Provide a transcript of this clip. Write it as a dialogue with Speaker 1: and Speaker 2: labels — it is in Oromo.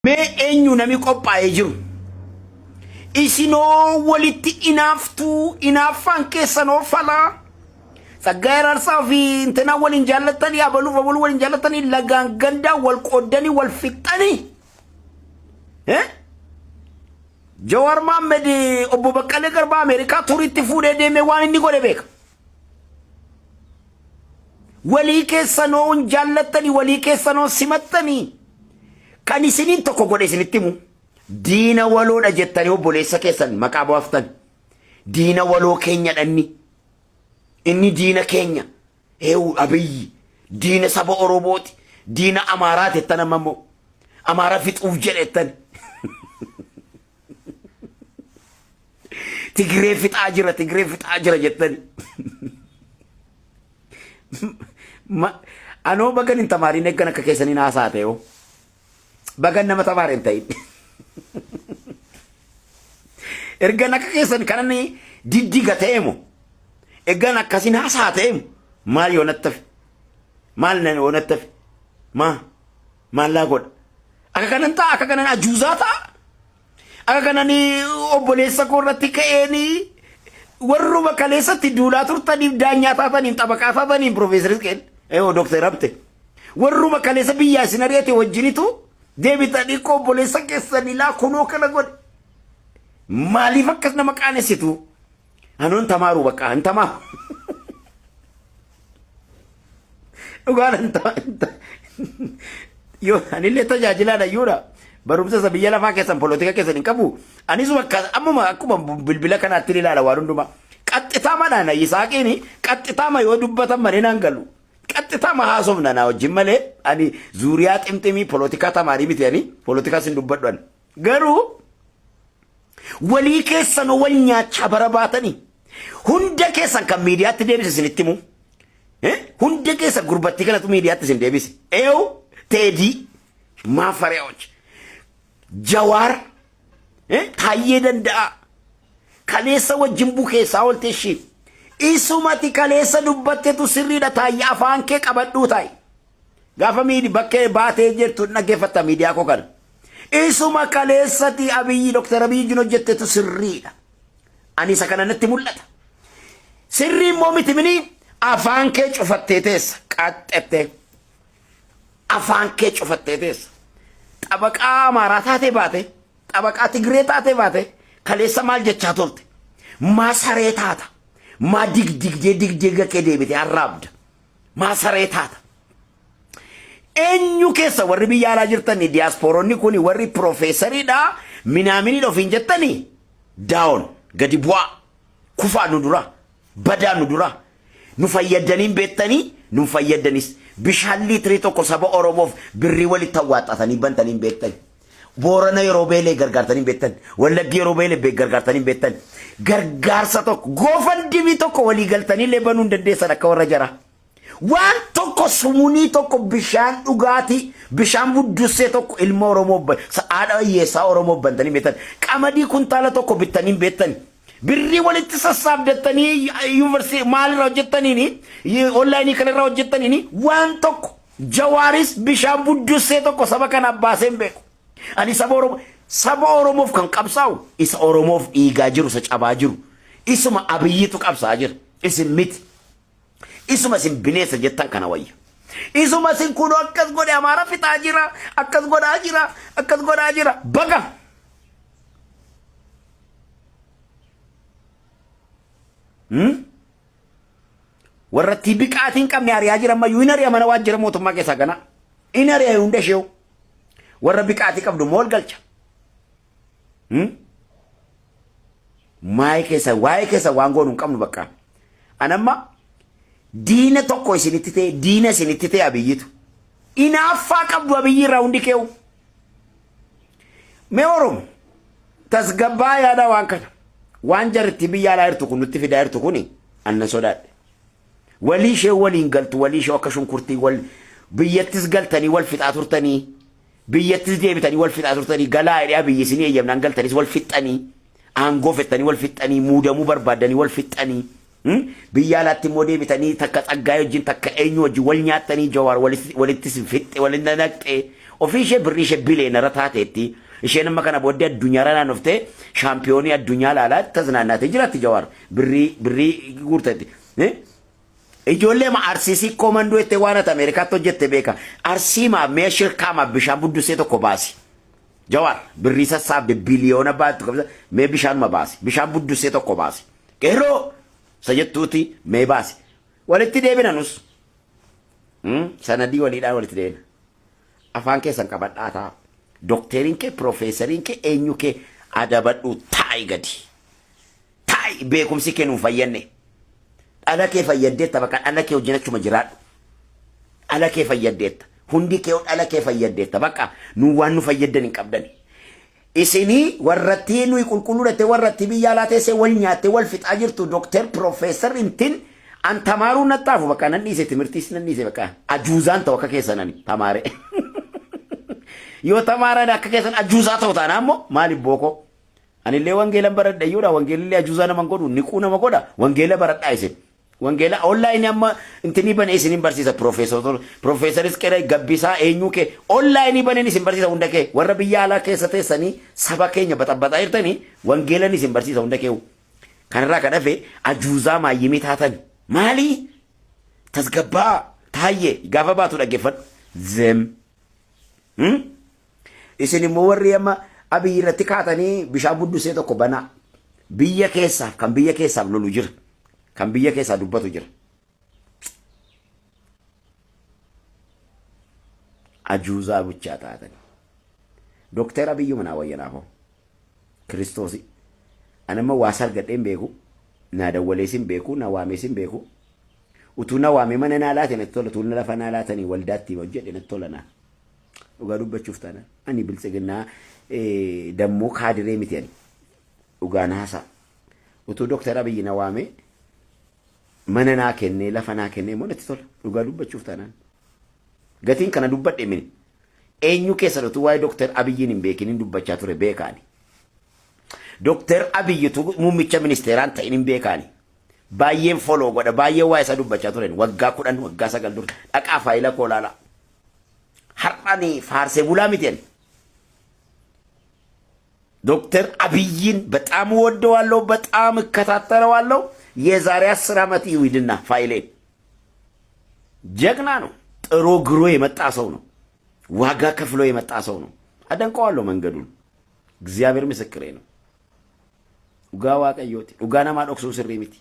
Speaker 1: Me enyu nami qophaa'ee jiru isinoo walitti inaafan keessanoo falaa saggaayir arsaa fi intana waliin jaallattanii abaluuf abaluu waliin jaallattanii lagaan gandaa wal qooddanii wal fixxanii Jawar Mohammed obbo Baqqalee Garbaa Ameerikaa turiitti fuudhee deemee waan inni godhe beeka. Walii keessanoo jaallattanii walii keessanoo simattanii kan isiniin tokko godhe isinitti himu diina waloodha jettanii obboleessa keessan maqaa baaftan diina waloo keenya dhanni inni diina keenya Abiyyi diina saba Oromooti diina Amaaraati jettan ammoo Amaara fixuuf jedhettan Tigiree fixaa jira jettani anoo bagan hin tamaariin eeggan akka keessaniin haasaate yoo bagan nama tamaariin ta'in ergan akka keessan kanani diddiga ta'eemo eeggan akkasin haasateemo maal yoonattafi maal nan yoonattafi maal laa godha akka kanan ta'a akka kanan ajuuzaa ta'a akka kanani obboleessa koorratti ka'eeni warruma kaleessatti duulaa turtaniif daanyaa taataniif xabaqaa taataniif Profeesar Isqeel Dookter Abte warruma kaleessa biyyaa isin ari'ate wajjinitu deebitanii obboleessa keessanii laa kunoo kana godhe maaliif akkas nama qaanessitu anoon tamaaru bakka an tamaaru dhugaan yoo anillee tajaajilaadha yuudha barumsa isa biyya lafaa keessan politika keessan hin qabu anisuma ammuma akkuma bilbila kanaatti ilaala waan hundumaa qaxxitaama naana Yisaaqiini qaxxitaama yoo dubbatan malee naan galu qaxxitaama haasofna naa wajjin malee ani zuuriyaa ximximii politika tamaarii miti ani politika sin dubbadhan garuu walii keessan wal nyaachaa barabaatanii hunda keessan kan miidiyaatti deebise isinitti himu hunda keessan gurbatti kanatu miidiyaatti isin deebise teedii maafaree'ochi Jawar Tayyee Danda'a kaleessa wajjin bukeessaa oolte ishee isumati kaleessa dubbattetu sirriidha Tayyee afaan kee qabadhuu ta'i gaafa bakkee baatee jirtu dhaggeeffatta miidiyaa koo kana isuma kaleessati Abiyyi Dookter Abiyyi hojjettetu sirriidha ani isa kana natti mul'ata sirrii immoo miti mini afaan kee cufattee teessa qaxxattee afaan kee cufattee teessa Tabaqaa Amaaraa taatee baate tabaqaa Tigiree taatee baate kaleessa maal jechaa turte maa saree taata maa digdigdee kee deebite arraabda maa saree taata eenyu keessa warri biyya alaa jirtanii diyaaspooronni kuni warri Profeesariidha minaaminidha ofiin jettanii daawon gadi bu'aa kufaa nu dura badaa nu dura nu fayyadaniin beettanii nu fayyadanis bishaan liitirii tokko saba Oromoof birrii walitti awwaaxatanii bantanii beektan Boorana yeroo beelee gargaartanii beektan Wallaggi yeroo beelee gargaartanii beektan gargaarsa tokko goofandimii tokko walii galtanii leebanuu dandeessan akka warra jara waan tokko sumunii tokko bishaan dhugaatii bishaan buddussee tokko ilma Oromoo haadha hiyyeessaa Oromoo bantanii beektan qamadii kuntaala tokko bittanii beektan birrii walitti sassaabdattanii yuunivarsiitii maalirraa hojjettaniini onlaayinii kanarraa hojjettaniini waan tokko Jawaaris bishaan buddussee tokko saba kana baaseen beeku ani saba Oromoof kan qabsaa'u isa Oromoof dhiigaa jiru isa cabaa jiru isuma Abiyyiitu qabsaa jira isin miti isuma isin bineensa jettan kana wayya isuma isin kunoo akkas godhe Amaara fixaa jira akkas godhaa jira baga warra tibiqaatiin qabne ariyaa jira ammayyuu hin ariyaa mana waajjira mootummaa keessaa kana hin ariyaa hunda ishee warra biqaatii qabdu mool galcha waa'ee keessa waan goonu hin qabnu bakka anamma diina tokko isinitti ta'e diina isinitti ta'e Abiyyiitu inaaffaa qabdu Abiyyi irraa hundi keewu mee Oromo tasgabbaa yaada waan kana waan jarritti biyya alaa jirtu kun nutti fidaa jirtu kuni annan sodaadhe walii ishee waliin galtu walii ishee akka shunkurtii wal biyyattis galtanii wal fixaa turtanii biyyattis deebitanii wal fixaa turtanii galaa hidhaa biyyi isinii eeyyamnaan galtanis wal fixanii aangoo fettanii wal fixanii muudamuu barbaadanii wal fixanii biyya alaatti immoo deebitanii takka Tsaggaayee wajjin takka eenyu wajjin wal nyaattanii Jawaar walitti fixxe walitti naqxe ofishe birrishe bileen ratateetti isheen amma kana booddee addunyaa ranaan dhuftee shaampiyoonii addunyaa laalaa taznaannaatee jiraatti Jawaar birrii guurteetti. Ijoollee ma arsisi komandoo itti waan ati Ameerikaatti hojjette beeka. Arsii ma mee shirkaa ma bishaan buddusee tokko baasi. Jawaar birrii sassaabde biliyoona baattu qabisa mee bishaan ma baasi. Bishaan buddusee tokko baasi. Qeerroo sajjettuuti mee baasi. Walitti deebina nus. Sanadii waliidhaan walitti deebina. Afaan keessan qabadhaa ta'a. Dokteriin kee, profeesariin kee, eenyu kee adabadhu taa'i gadi. Taa'i beekumsi kee nuun fayyadne. Ala kee fayyaddeetta bakka ala kee hojii achuma jiraadhu. Ala kee fayyaddeetta. Hundi kee ala kee fayyaddeetta bakka nu waan nu fayyaddan hin qabdani. Isinii warratti nuyi qulqulluudhatte warratti biyya alaa teessee wal nyaatte wal fixaa jirtu dokter profeesar intin an tamaaruu nattaafu bakka nan dhiise timirtiis nan dhiise bakka ajuuzaan ta'u akka keessanani tamaare. Yoo tamaaraan akka keessan ajuuzaa ta'u taana ammoo maaliif booko? Anillee wangeelan baradha iyyuudha wangeelillee ajuuzaa naman godhu niquu nama godha wangeela baradhaa isin. Wangela online amma intini bane isin barsiisa profeesaris qeera gabbisaa eenyu kee online bane isin barsiisa hunda kee warra biyya alaa keessa teessanii saba keenya baxabbataa jirtanii wangeelan isin barsiisa hunda kee kanarraa ka dhafe ajuuzaa maayyimii taatan maali tasgabbaa taayye gaafa baatu dhaggeeffadhu zem isin immoo warri amma abiyyi irratti kaatanii bishaan buddusee tokko banaa biyya keessaaf kan biyya keessaaf lolu jira. Kan biyya keessa dubbatu jira. Ajuuzaa buchaa taatani. Dokter Abiyyu manaa wayyanaafoo. Kiristoosi. Anamma waa sargadheen beeku. Naa dawwaleesin beeku. Na waameesin beeku. Utuu na waame mana naa laatan itti tola. Utuu na lafa naa laatanii waldaatti hojjedhe itti tola naa. Dhugaa dubbachuuf taana. Ani biltsiginnaa dammoo kaadiree miti ani. Dhugaa naasaa. Utuu Dokter Abiyyi na waame. Mana naa kennee lafa naa kennee moo natti tola dhugaa dubbachuuf taanaan gatiin kana dubbadhe mini eenyu keessan utuu waa'ee Dokter Abiyyiin hin beekin hin dubbachaa ture beekaani Dokter Abiyyitu muummicha ministeeraan ta'in hin beekaani baay'een foloo godha baay'ee waa'ee isa dubbachaa turen waggaa 10 waggaa 9 dura dhaqaa faayila koolaala har'ani faarsee bulaa miti Dokter Abiyyiin በጣም ወደዋለሁ በጣም እከታተለዋለሁ የዛሬ 10 ዓመት ይውድና ፋይሌ ጀግና ነው ጥሮ ግሮ የመጣ ሰው ነው ዋጋ ከፍሎ የመጣ ሰው ነው አደንቀዋለሁ መንገዱን እግዚአብሔር ምስክሬ ነው ኡጋዋ ቀዮቲ ኡጋና ማዶክሱ ስሪሚቲ